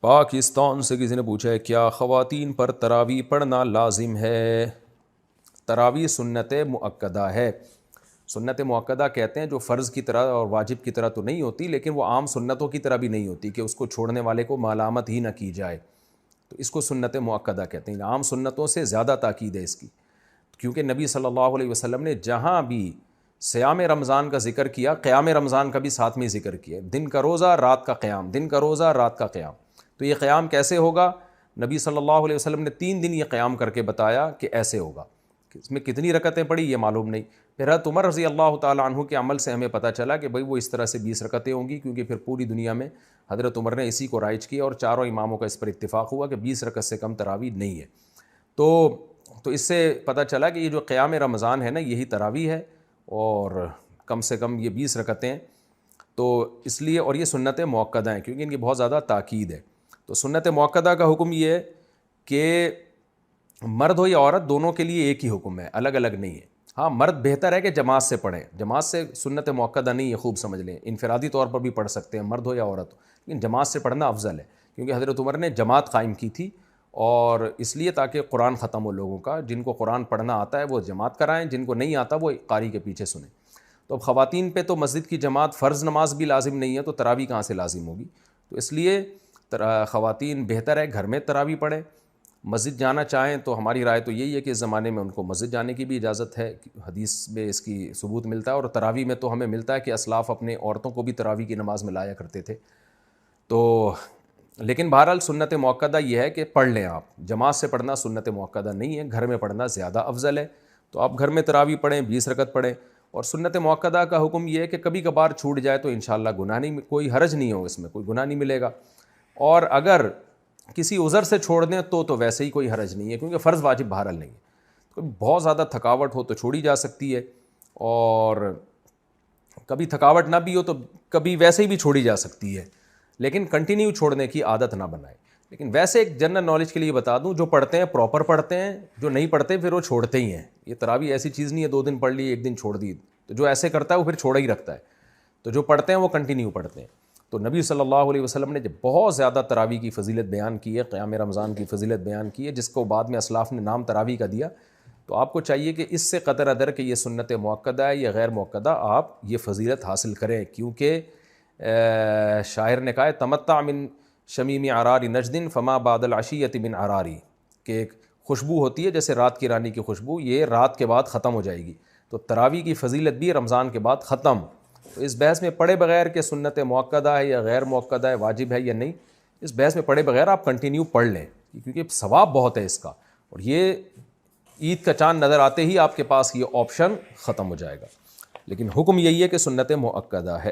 پاکستان سے کسی نے پوچھا ہے کیا خواتین پر تراویح پڑھنا لازم ہے؟ تراویح سنت مؤکدہ ہے. سنت مؤکدہ کہتے ہیں جو فرض کی طرح اور واجب کی طرح تو نہیں ہوتی، لیکن وہ عام سنتوں کی طرح بھی نہیں ہوتی کہ اس کو چھوڑنے والے کو ملامت ہی نہ کی جائے، تو اس کو سنت مؤکدہ کہتے ہیں. عام سنتوں سے زیادہ تاکید ہے اس کی، کیونکہ نبی صلی اللہ علیہ وسلم نے جہاں بھی صیام رمضان کا ذکر کیا، قیام رمضان کا بھی ساتھ میں ذکر کیا. دن کا روزہ رات کا قیام، دن کا روزہ رات کا قیام. تو یہ قیام کیسے ہوگا؟ نبی صلی اللہ علیہ وسلم نے 3 دن یہ قیام کر کے بتایا کہ ایسے ہوگا. اس میں کتنی رکعتیں پڑھی یہ معلوم نہیں. پھر حضرت عمر رضی اللہ تعالیٰ عنہ کے عمل سے ہمیں پتہ چلا کہ بھئی وہ اس طرح سے 20 رکعتیں ہوں گی، کیونکہ پھر پوری دنیا میں حضرت عمر نے اسی کو رائج کیا اور چاروں اماموں کا اس پر اتفاق ہوا کہ 20 رکعت سے کم تراویح نہیں ہے. تو اس سے پتہ چلا کہ یہ جو قیام رمضان ہے نا، یہی تراویح ہے، اور کم سے کم یہ 20 رکعتیں. تو اس لیے، اور یہ سنت مؤکدہ ہیں کیونکہ ان کی بہت زیادہ تاکید ہے. تو سنت مؤکدہ کا حکم یہ ہے کہ مرد ہو یا عورت دونوں کے لیے ایک ہی حکم ہے، الگ الگ نہیں ہے. ہاں، مرد بہتر ہے کہ جماعت سے پڑھیں، جماعت سے سنت مؤکدہ نہیں ہے، خوب سمجھ لیں. انفرادی طور پر بھی پڑھ سکتے ہیں مرد ہو یا عورت ہو، لیکن جماعت سے پڑھنا افضل ہے، کیونکہ حضرت عمر نے جماعت قائم کی تھی، اور اس لیے تاکہ قرآن ختم ہو لوگوں کا. جن کو قرآن پڑھنا آتا ہے وہ جماعت کرائیں، جن کو نہیں آتا وہ قاری کے پیچھے سنیں. تو اب خواتین پہ تو مسجد کی جماعت فرض نماز بھی لازم نہیں ہے، تو تراویح کہاں سے لازم ہوگی؟ تو اس لیے خواتین بہتر ہے گھر میں تراویح پڑھیں. مسجد جانا چاہیں تو ہماری رائے تو یہی ہے کہ اس زمانے میں ان کو مسجد جانے کی بھی اجازت ہے، حدیث میں اس کی ثبوت ملتا ہے. اور تراویح میں تو ہمیں ملتا ہے کہ اسلاف اپنے عورتوں کو بھی تراویح کی نماز میں لایا کرتے تھے. تو لیکن بہرحال سنت مؤکدہ یہ ہے کہ پڑھ لیں آپ. جماعت سے پڑھنا سنت مؤکدہ نہیں ہے، گھر میں پڑھنا زیادہ افضل ہے. تو آپ گھر میں تراویح پڑھیں، 20 رکعت پڑھیں. اور سنت مؤکدہ کا حکم یہ ہے کہ کبھی کبھار چھوٹ جائے تو انشاءاللہ گناہ نہیں، کوئی حرج نہیں ہو، اس میں کوئی گناہ نہیں ملے گا. اور اگر کسی عذر سے چھوڑ دیں تو ویسے ہی کوئی حرج نہیں ہے، کیونکہ فرض واجب بہرحال نہیں ہے. تو بہت زیادہ تھکاوٹ ہو تو چھوڑی جا سکتی ہے، اور کبھی تھکاوٹ نہ بھی ہو تو کبھی ویسے ہی بھی چھوڑی جا سکتی ہے، لیکن کنٹینیو چھوڑنے کی عادت نہ بنائیں. لیکن ویسے ایک جنرل نالج کے لیے بتا دوں، جو پڑھتے ہیں پراپر پڑھتے ہیں، جو نہیں پڑھتے پھر وہ چھوڑتے ہی ہیں. یہ تراویح ایسی چیز نہیں ہے 2 دن پڑھ لی 1 دن چھوڑ دی. تو جو ایسے کرتا ہے وہ پھر چھوڑا ہی رکھتا ہے. تو جو پڑھتے ہیں وہ کنٹینیو پڑھتے ہیں. تو نبی صلی اللہ علیہ وسلم نے جب بہت زیادہ تراویح کی فضیلت بیان کی ہے، قیام رمضان کی فضیلت بیان کی ہے، جس کو بعد میں اسلاف نے نام تراویح کا دیا، تو آپ کو چاہیے کہ اس سے قطع نظر کہ یہ سنت مؤکدہ ہے یا غیر مؤکدہ، آپ یہ فضیلت حاصل کریں. کیونکہ شاعر نے کہا ہے تمتع من شمیم عرار نجد فما بعد العشیۃ من عراری، کہ ایک خوشبو ہوتی ہے جیسے رات کی رانی کی خوشبو، یہ رات کے بعد ختم ہو جائے گی. تو تراویح کی فضیلت بھی رمضان کے بعد ختم. تو اس بحث میں پڑھے بغیر کہ سنت مؤکدہ ہے یا غیر مؤکدہ ہے، واجب ہے یا نہیں، اس بحث میں پڑھے بغیر آپ کنٹینیو پڑھ لیں، کیونکہ ثواب بہت ہے اس کا. اور یہ عید کا چاند نظر آتے ہی آپ کے پاس یہ آپشن ختم ہو جائے گا. لیکن حکم یہی ہے کہ سنت مؤکدہ ہے.